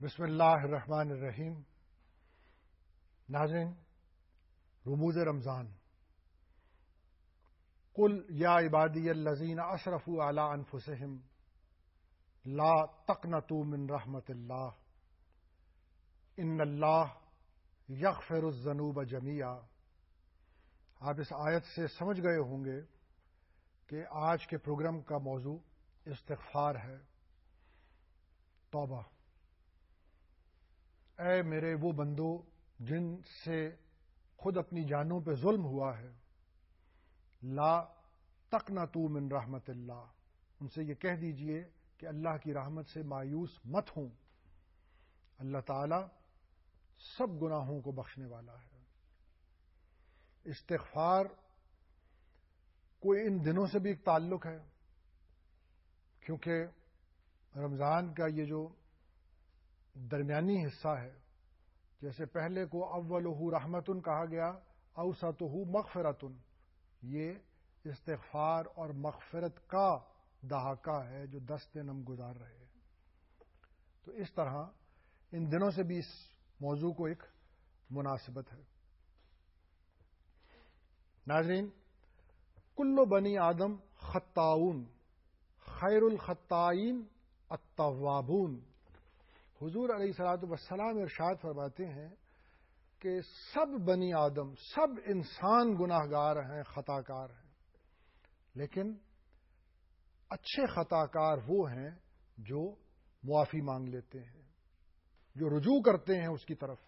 بسم اللہ الرحمن الرحیم۔ ناظرین، رموز رمضان۔ قل یا عبادی الذین اسرفوا علی انفسہم لا تقنطوا من رحمت اللہ ان اللہ یغفر الذنوب جمیعا۔ آپ اس آیت سے سمجھ گئے ہوں گے کہ آج کے پروگرام کا موضوع استغفار ہے، توبہ۔ اے میرے وہ بندو جن سے خود اپنی جانوں پہ ظلم ہوا ہے، لا تقنطوا من رحمت اللہ، ان سے یہ کہہ دیجئے کہ اللہ کی رحمت سے مایوس مت ہوں۔ اللہ تعالی سب گناہوں کو بخشنے والا ہے۔ استغفار کوئی ان دنوں سے بھی ایک تعلق ہے، کیونکہ رمضان کا یہ جو درمیانی حصہ ہے، جیسے پہلے کو اولہ رحمتن کہا گیا، اوسطہ مغفرتن، یہ استغفار اور مغفرت کا دہاکہ ہے جو 10 دن ہم گزار رہے ہیں۔ تو اس طرح ان دنوں سے بھی اس موضوع کو ایک مناسبت ہے۔ ناظرین، کل بنی آدم خطاؤن خیر الخطائین التوابون۔ حضور علیہ الصلوۃ والسلام ارشاد فرماتے ہیں کہ سب بنی آدم، سب انسان گناہ گار ہیں، خطا کار ہیں، لیکن اچھے خطا کار وہ ہیں جو معافی مانگ لیتے ہیں، جو رجوع کرتے ہیں اس کی طرف۔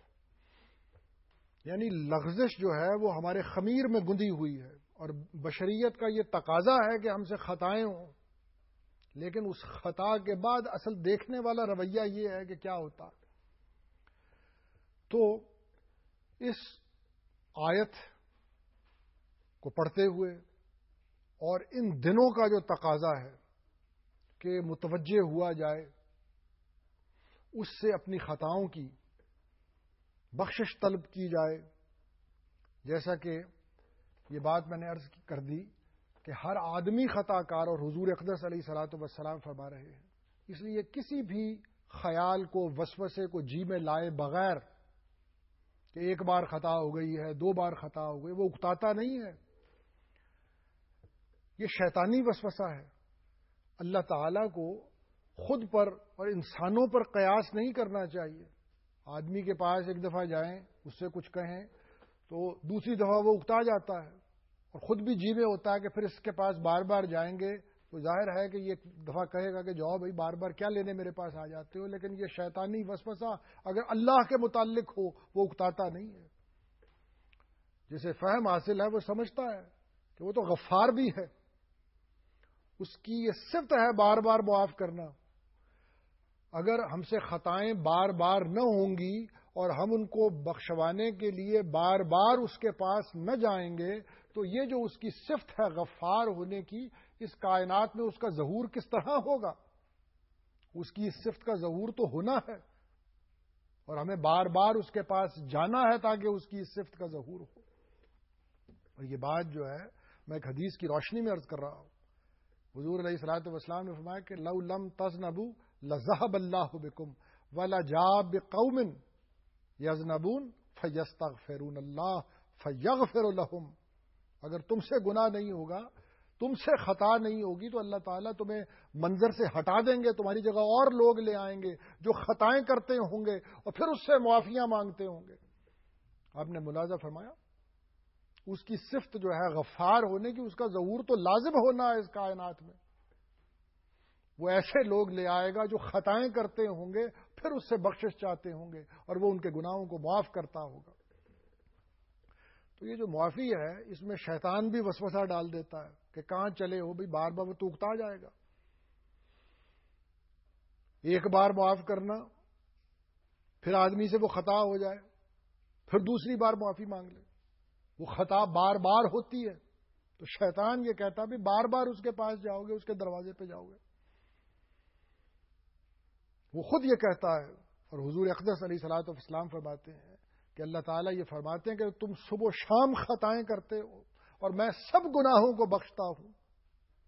یعنی لغزش جو ہے وہ ہمارے خمیر میں گندی ہوئی ہے، اور بشریت کا یہ تقاضا ہے کہ ہم سے خطائیں ہوں، لیکن اس خطا کے بعد اصل دیکھنے والا رویہ یہ ہے کہ کیا ہوتا۔ تو اس آیت کو پڑھتے ہوئے اور ان دنوں کا جو تقاضا ہے کہ متوجہ ہوا جائے، اس سے اپنی خطاؤں کی بخشش طلب کی جائے، جیسا کہ یہ بات میں نے عرض کر دی کہ ہر آدمی خطا کار، اور حضور اقدس علیہ الصلوۃ والسلام فرما رہے ہیں۔ اس لیے کسی بھی خیال کو، وسوسے کو جی میں لائے بغیر کہ ایک بار خطا ہو گئی ہے، 2 بار خطا ہو گئی، وہ اکتاتا نہیں ہے، یہ شیطانی وسوسہ ہے۔ اللہ تعالی کو خود پر اور انسانوں پر قیاس نہیں کرنا چاہیے۔ آدمی کے پاس ایک دفعہ جائیں، اس سے کچھ کہیں تو دوسری دفعہ وہ اکتا جاتا ہے، اور خود بھی جی میں ہوتا ہے کہ پھر اس کے پاس بار بار جائیں گے تو ظاہر ہے کہ یہ ایک دفعہ کہے گا کہ جاؤ بھائی، بار بار کیا لینے میرے پاس آ جاتے ہو۔ لیکن یہ شیطانی وسوسہ اگر اللہ کے متعلق ہو، وہ اکتاتا نہیں ہے۔ جسے فہم حاصل ہے وہ سمجھتا ہے کہ وہ تو غفار بھی ہے، اس کی یہ صفت ہے بار بار معاف کرنا۔ اگر ہم سے خطائیں بار بار نہ ہوں گی اور ہم ان کو بخشوانے کے لیے بار بار اس کے پاس نہ جائیں گے، تو یہ جو اس کی صفت ہے غفار ہونے کی، اس کائنات میں اس کا ظہور کس طرح ہوگا؟ اس کی اس صفت کا ظہور تو ہونا ہے، اور ہمیں بار بار اس کے پاس جانا ہے تاکہ اس کی اس صفت کا ظہور ہو۔ اور یہ بات جو ہے میں ایک حدیث کی روشنی میں عرض کر رہا ہوں۔ حضور علیہ الصلوۃ والسلام نے فرمایا کہ لو لم تذنبوا لذهب اللہ بکم ولجاء بقوم یذنبون فیستغفرون اللہ فیغفر لهم۔ اگر تم سے گناہ نہیں ہوگا، تم سے خطا نہیں ہوگی، تو اللہ تعالیٰ تمہیں منظر سے ہٹا دیں گے، تمہاری جگہ اور لوگ لے آئیں گے جو خطائیں کرتے ہوں گے اور پھر اس سے معافیاں مانگتے ہوں گے۔ آپ نے ملاحظہ فرمایا اس کی صفت جو ہے غفار ہونے کی، اس کا ظہور تو لازم ہونا ہے اس کائنات میں۔ وہ ایسے لوگ لے آئے گا جو خطائیں کرتے ہوں گے، پھر اس سے بخشش چاہتے ہوں گے، اور وہ ان کے گناہوں کو معاف کرتا ہوگا۔ تو یہ جو معافی ہے، اس میں شیطان بھی وسوسہ ڈال دیتا ہے کہ کہاں چلے ہو بھائی، بار بار وہ تو اکتا جائے گا۔ ایک بار معاف کرنا، پھر آدمی سے وہ خطا ہو جائے، پھر دوسری بار معافی مانگ لے، وہ خطا بار بار ہوتی ہے، تو شیطان یہ کہتا بھی بار بار اس کے پاس جاؤ گے، اس کے دروازے پہ جاؤ گے۔ وہ خود یہ کہتا ہے، اور حضور اقدس علیہ الصلوۃ والسلام فرماتے ہیں کہ اللہ تعالیٰ یہ فرماتے ہیں کہ تم صبح و شام خطائیں کرتے ہو اور میں سب گناہوں کو بخشتا ہوں،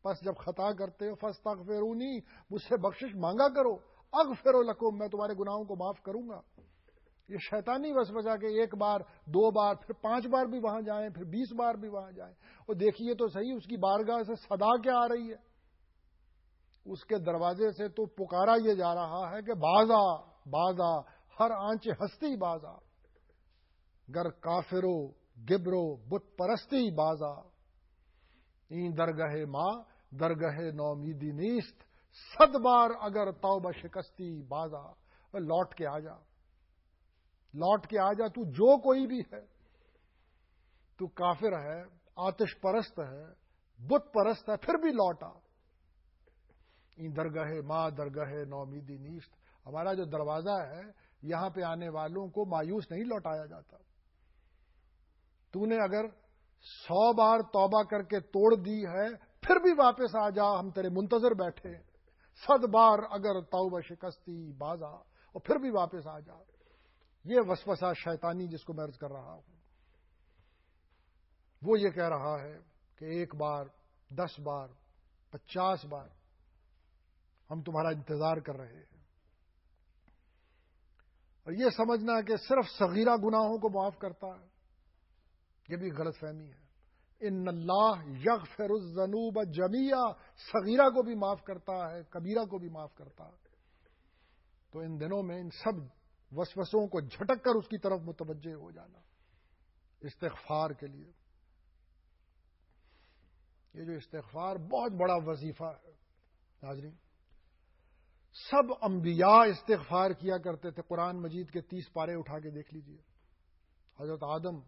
پس جب خطا کرتے ہو فاستغفرونی، مجھ سے بخشش مانگا کرو، اغفر لکم، میں تمہارے گناہوں کو معاف کروں گا. یہ شیطانی وسوسہ کہ ایک بار 2 بار پھر 5 بار بھی وہاں جائیں، پھر 20 بار بھی وہاں جائیں. اور دیکھیے تو صحیح اس کی بارگاہ سے صدا کیا آ رہی ہے. اس کے دروازے سے تو پکارا یہ جا رہا ہے کہ بازا بازا، ہر آنچ ہستی بازا، گر کافرو گبرو بت پرستی بازا، این درگاہ ماں درگاہ نومیدی نیست، 100 بار اگر توبہ شکستی بازا. لوٹ کے آ جا، لوٹ کے آ جا، تو جو کوئی بھی ہے، تو کافر ہے، آتش پرست ہے، بت پرست ہے، پھر بھی لوٹا. این درگاہ ماں درگاہ نومیدی نیست، ہمارا جو دروازہ ہے یہاں پہ آنے والوں کو مایوس نہیں لوٹایا جاتا. تو نے اگر 100 بار توبہ کر کے توڑ دی ہے، پھر بھی واپس آ جا، ہم تیرے منتظر بیٹھے. 100 بار اگر توبہ شکستی بازا، اور پھر بھی واپس آ جا. یہ وسوسہ شیطانی جس کو میں عرض کر رہا ہوں، وہ یہ کہہ رہا ہے کہ 1 بار 10 بار 50 بار ہم تمہارا انتظار کر رہے ہیں. اور یہ سمجھنا کہ صرف صغیرہ گناہوں کو معاف کرتا ہے، یہ بھی غلط فہمی ہے. ان اللہ یغفر الذنوب جمیعا، صغیرہ کو بھی معاف کرتا ہے، کبیرہ کو بھی معاف کرتا ہے. تو ان دنوں میں ان سب وسوسوں کو جھٹک کر اس کی طرف متوجہ ہو جانا استغفار کے لیے. یہ جو استغفار بہت بڑا وظیفہ ہے ناظرین. سب انبیاء استغفار کیا کرتے تھے. قرآن مجید کے 30 پارے اٹھا کے دیکھ لیجئے. حضرت آدم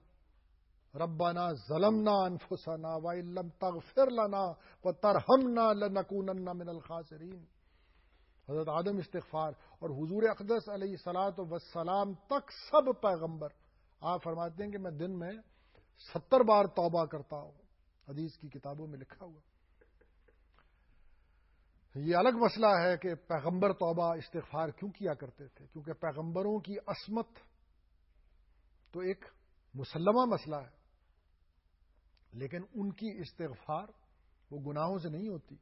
ربنا ظلمنا انفسنا وان لم تغفر لنا وترحمنا لنکونن من الخاسرین. حضرت آدم استغفار، اور حضور اقدس علیہ الصلاۃ والسلام تک سب پیغمبر آپ فرماتے ہیں کہ میں دن میں 70 بار توبہ کرتا ہوں. حدیث کی کتابوں میں لکھا ہوا. یہ الگ مسئلہ ہے کہ پیغمبر توبہ استغفار کیوں کیا کرتے تھے، کیونکہ پیغمبروں کی عصمت تو ایک مسلمہ مسئلہ ہے، لیکن ان کی استغفار وہ گناہوں سے نہیں ہوتی،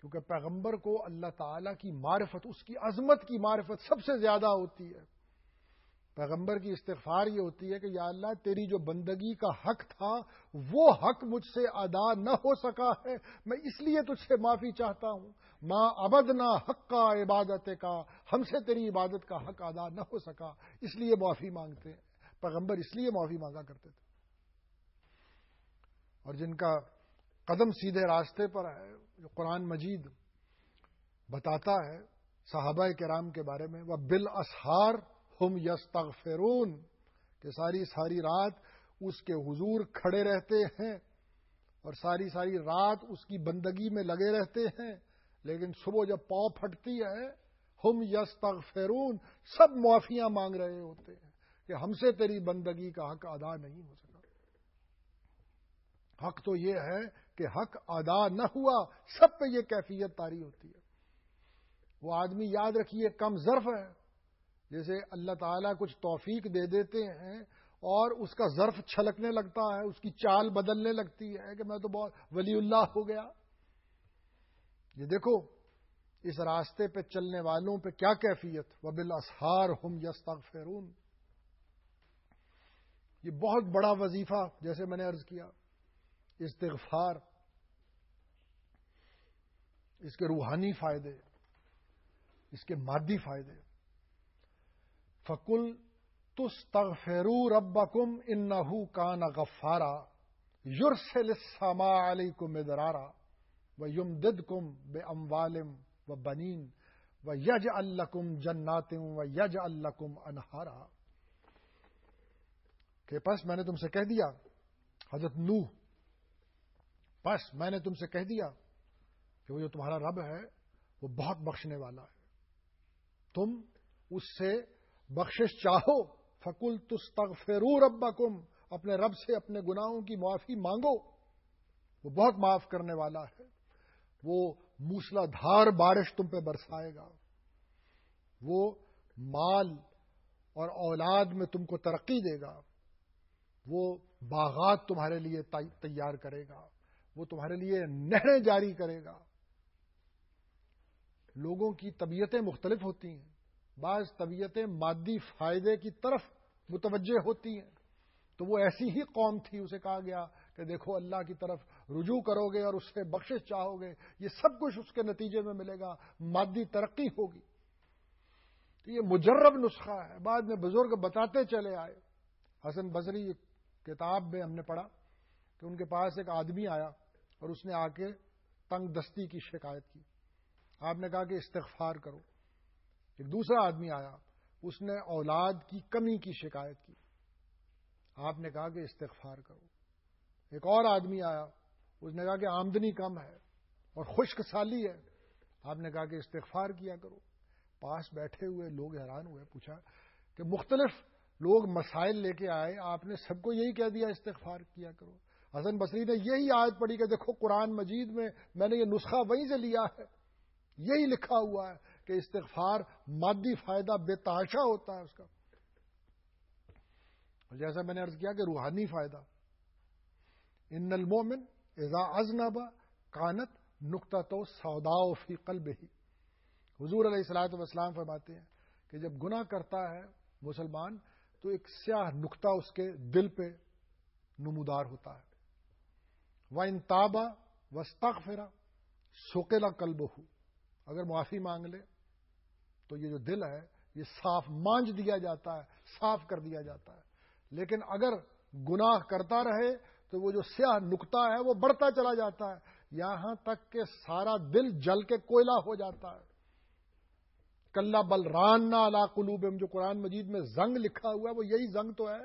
کیونکہ پیغمبر کو اللہ تعالیٰ کی معرفت، اس کی عظمت کی معرفت سب سے زیادہ ہوتی ہے. پیغمبر کی استغفار یہ ہوتی ہے کہ یا اللہ تیری جو بندگی کا حق تھا وہ حق مجھ سے ادا نہ ہو سکا ہے، میں اس لیے تجھ سے معافی چاہتا ہوں. ما عبدنا حق کا عبادت کا، ہم سے تیری عبادت کا حق ادا نہ ہو سکا، اس لیے معافی مانگتے ہیں. پیغمبر اس لیے معافی مانگا کرتے تھے. اور جن کا قدم سیدھے راستے پر ہے، جو قرآن مجید بتاتا ہے صحابہ کرام کے بارے میں، وہ بالاسحار ہم یستغفرون، کہ ساری ساری رات اس کے حضور کھڑے رہتے ہیں اور ساری ساری رات اس کی بندگی میں لگے رہتے ہیں، لیکن صبح جب پاؤں پھٹتی ہے ہم یستغفرون، سب معافیاں مانگ رہے ہوتے ہیں کہ ہم سے تیری بندگی کا حق ادا نہیں ہو سکا. حق تو یہ ہے کہ حق ادا نہ ہوا، سب پہ یہ کیفیت طاری ہوتی ہے. وہ آدمی یاد رکھیے کم ظرف ہے، جیسے اللہ تعالیٰ کچھ توفیق دے دیتے ہیں اور اس کا ظرف چھلکنے لگتا ہے، اس کی چال بدلنے لگتی ہے کہ میں تو بہت ولی اللہ ہو گیا. یہ دیکھو اس راستے پہ چلنے والوں پہ کیا کیفیت، وبالاسحار ہم یستغفرون. یہ بہت بڑا وظیفہ، جیسے میں نے عرض کیا، استغفار، اس کے روحانی فائدے، اس کے مادی فائدے. فَقُلْ تُسْتَغْفِرُوا رَبَّكُمْ إِنَّهُ كَانَ غَفَّارًا يُرْسِلِ السَّمَاءَ عَلَيْكُمْ مِدْرَارًا وَيُمْدِدْكُمْ بِأَمْوَالٍ وَبَنِينَ وَيَجْعَلْ لَكُمْ جَنَّاتٍ وَيَجْعَلْ لَكُمْ أَنْهَارًا. کہ پس میں نے تم سے کہہ دیا، حضرت نوح، پس میں نے تم سے کہہ دیا کہ وہ جو تمہارا رب ہے وہ بہت بخشنے والا ہے، تم اس سے بخشش چاہو. فَقُلْ تُسْتَغْفِرُوا رَبَّكُمْ، اپنے رب سے اپنے گناہوں کی معافی مانگو، وہ بہت معاف کرنے والا ہے. وہ موسلا دھار بارش تم پہ برسائے گا، وہ مال اور اولاد میں تم کو ترقی دے گا، وہ باغات تمہارے لیے تیار کرے گا، وہ تمہارے لیے نہریں جاری کرے گا. لوگوں کی طبیعتیں مختلف ہوتی ہیں، بعض طبیعتیں مادی فائدے کی طرف متوجہ ہوتی ہیں، تو وہ ایسی ہی قوم تھی، اسے کہا گیا کہ دیکھو اللہ کی طرف رجوع کرو گے اور اس سے بخشش چاہو گے، یہ سب کچھ اس کے نتیجے میں ملے گا، مادی ترقی ہوگی۔ تو یہ مجرب نسخہ ہے، بعد میں بزرگ بتاتے چلے آئے۔ حسن بصری کتاب میں ہم نے پڑھا کہ ان کے پاس ایک آدمی آیا اور اس نے آ کے تنگ دستی کی شکایت کی، آپ نے کہا کہ استغفار کرو۔ ایک دوسرا آدمی آیا، اس نے اولاد کی کمی کی شکایت کی، آپ نے کہا کہ استغفار کرو۔ ایک اور آدمی آیا، اس نے کہا کہ آمدنی کم ہے اور خشک سالی ہے، آپ نے کہا کہ استغفار کیا کرو۔ پاس بیٹھے ہوئے لوگ حیران ہوئے، پوچھا کہ مختلف لوگ مسائل لے کے آئے، آپ نے سب کو یہی کہہ دیا استغفار کیا کرو۔ حسن بصری نے یہی آیت پڑھی کہ دیکھو قرآن مجید میں نے یہ نسخہ وہیں سے لیا ہے، یہی لکھا ہوا ہے کہ استغفار مادی فائدہ بے تحاشا ہوتا ہے اس کا، اور جیسا میں نے عرض کیا کہ روحانی فائدہ۔ ان المومن اذا اذنب کانت نقطۃ سوداء فی قلبہ، حضور علیہ الصلوۃ والسلام فرماتے ہیں کہ جب گناہ کرتا ہے مسلمان تو ایک سیاہ نقطہ اس کے دل پہ نمودار ہوتا ہے۔ وَإِن تَابَ وَاسْتَغْفَرَ سُقِلَ قَلْبُهُ، اگر معافی مانگ لے تو یہ جو دل ہے یہ صاف مانج دیا جاتا ہے، صاف کر دیا جاتا ہے۔ لیکن اگر گناہ کرتا رہے تو وہ جو سیاہ نقطہ ہے وہ بڑھتا چلا جاتا ہے، یہاں تک کہ سارا دل جل کے کوئلہ ہو جاتا ہے۔ کلا بل راننا علی قلوبہم، جو قرآن مجید میں زنگ لکھا ہوا ہے وہ یہی زنگ تو ہے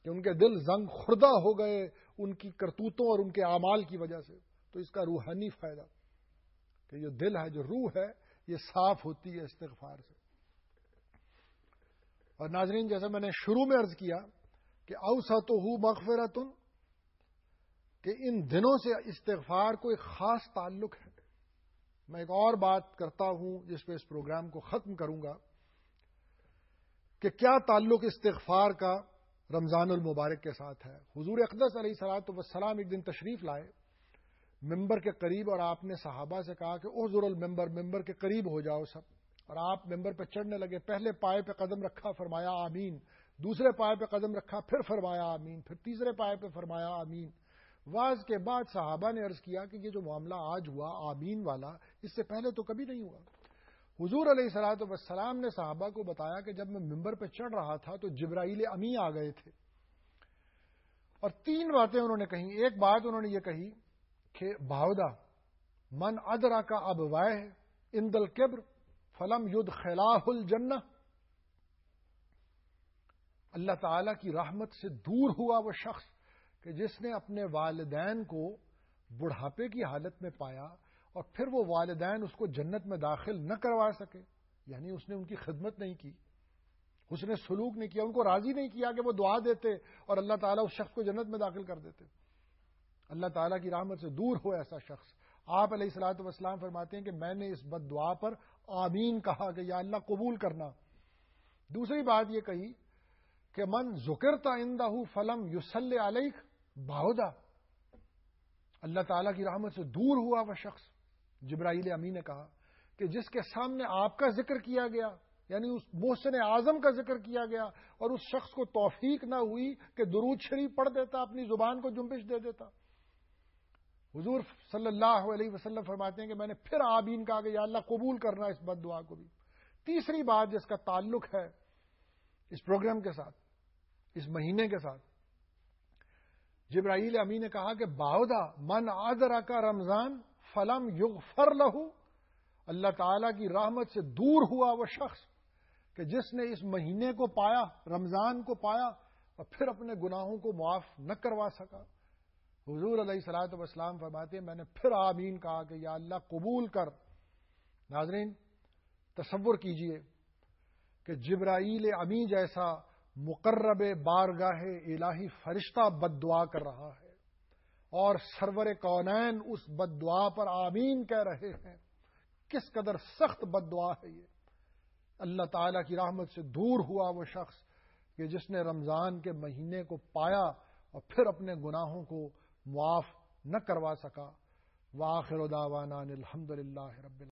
کہ ان کے دل زنگ خوردہ ہو گئے ان کی کرتوتوں اور ان کے اعمال کی وجہ سے۔ تو اس کا روحانی فائدہ کہ جو دل ہے، جو روح ہے، یہ صاف ہوتی ہے استغفار سے۔ اور ناظرین، جیسا میں نے شروع میں عرض کیا کہ اوسطہ مغفرۃ، کہ ان دنوں سے استغفار کو ایک خاص تعلق ہے۔ میں ایک اور بات کرتا ہوں جس پہ اس پروگرام کو ختم کروں گا کہ کیا تعلق استغفار کا رمضان المبارک کے ساتھ ہے۔ حضور اقدس علیہ الصلوۃ والسلام ایک دن تشریف لائے ممبر کے قریب، اور آپ نے صحابہ سے کہا کہ احضر الممبر، ممبر کے قریب ہو جاؤ سب، اور آپ ممبر پہ چڑھنے لگے۔ پہلے پائے پہ قدم رکھا، فرمایا آمین، دوسرے پائے پہ قدم رکھا، پھر فرمایا آمین، پھر تیسرے پائے پہ فرمایا آمین۔ واز کے بعد صحابہ نے عرض کیا کہ یہ جو معاملہ آج ہوا آمین والا، اس سے پہلے تو کبھی نہیں ہوا۔ حضور علیہ الصلوۃ والسلام نے صحابہ کو بتایا کہ جب میں ممبر پہ چڑھ رہا تھا تو جبرائیل امی آ گئے تھے، اور تین باتیں انہوں نے کہیں۔ ایک بات انہوں نے یہ کہی کہ باؤدا من ادرک ابویہ عند الکبر فلم یدخلاه الجنہ، اللہ تعالی کی رحمت سے دور ہوا وہ شخص کہ جس نے اپنے والدین کو بڑھاپے کی حالت میں پایا اور پھر وہ والدین اس کو جنت میں داخل نہ کروا سکے، یعنی اس نے ان کی خدمت نہیں کی، اس نے سلوک نہیں کیا، ان کو راضی نہیں کیا کہ وہ دعا دیتے اور اللہ تعالیٰ اس شخص کو جنت میں داخل کر دیتے۔ اللہ تعالیٰ کی رحمت سے دور ہو ایسا شخص۔ آپ علیہ الصلوۃ والسلام فرماتے ہیں کہ میں نے اس بد دعا پر آمین کہا کہ یا اللہ قبول کرنا۔ دوسری بات یہ کہی کہ من ذکرت عندہ فلم یصلی علیک باؤدا، اللہ تعالیٰ کی رحمت سے دور ہوا وہ شخص، جبرائیل امی نے کہا کہ جس کے سامنے آپ کا ذکر کیا گیا، یعنی اس محسن اعظم کا ذکر کیا گیا، اور اس شخص کو توفیق نہ ہوئی کہ درود شریف پڑھ دیتا، اپنی زبان کو جنبش دے دیتا۔ حضور صلی اللہ علیہ وسلم فرماتے ہیں کہ میں نے پھر آمین کہا کہ یا اللہ قبول کرنا اس بد دعا کو بھی۔ تیسری بات جس کا تعلق ہے اس پروگرام کے ساتھ، اس مہینے کے ساتھ، جبرائیل امی نے کہا کہ باؤدا من ادرک رمضان فلم یغفر لہ، اللہ تعالیٰ کی رحمت سے دور ہوا وہ شخص کہ جس نے اس مہینے کو پایا، رمضان کو پایا، اور پھر اپنے گناہوں کو معاف نہ کروا سکا۔ حضور علیہ الصلوۃ والسلام فرماتے ہیں میں نے پھر آمین کہا کہ یا اللہ قبول کر۔ ناظرین، تصور کیجئے کہ جبرائیل امی جیسا مقرب بارگاہ الہی فرشتہ بد دعا کر رہا ہے اور سرور کونین اس بد دعا پر آمین کہہ رہے ہیں۔ کس قدر سخت بد دعا ہے یہ۔ اللہ تعالیٰ کی رحمت سے دور ہوا وہ شخص کہ جس نے رمضان کے مہینے کو پایا اور پھر اپنے گناہوں کو معاف نہ کروا سکا۔ وآخر دعوانا الحمدللہ رب العالمین۔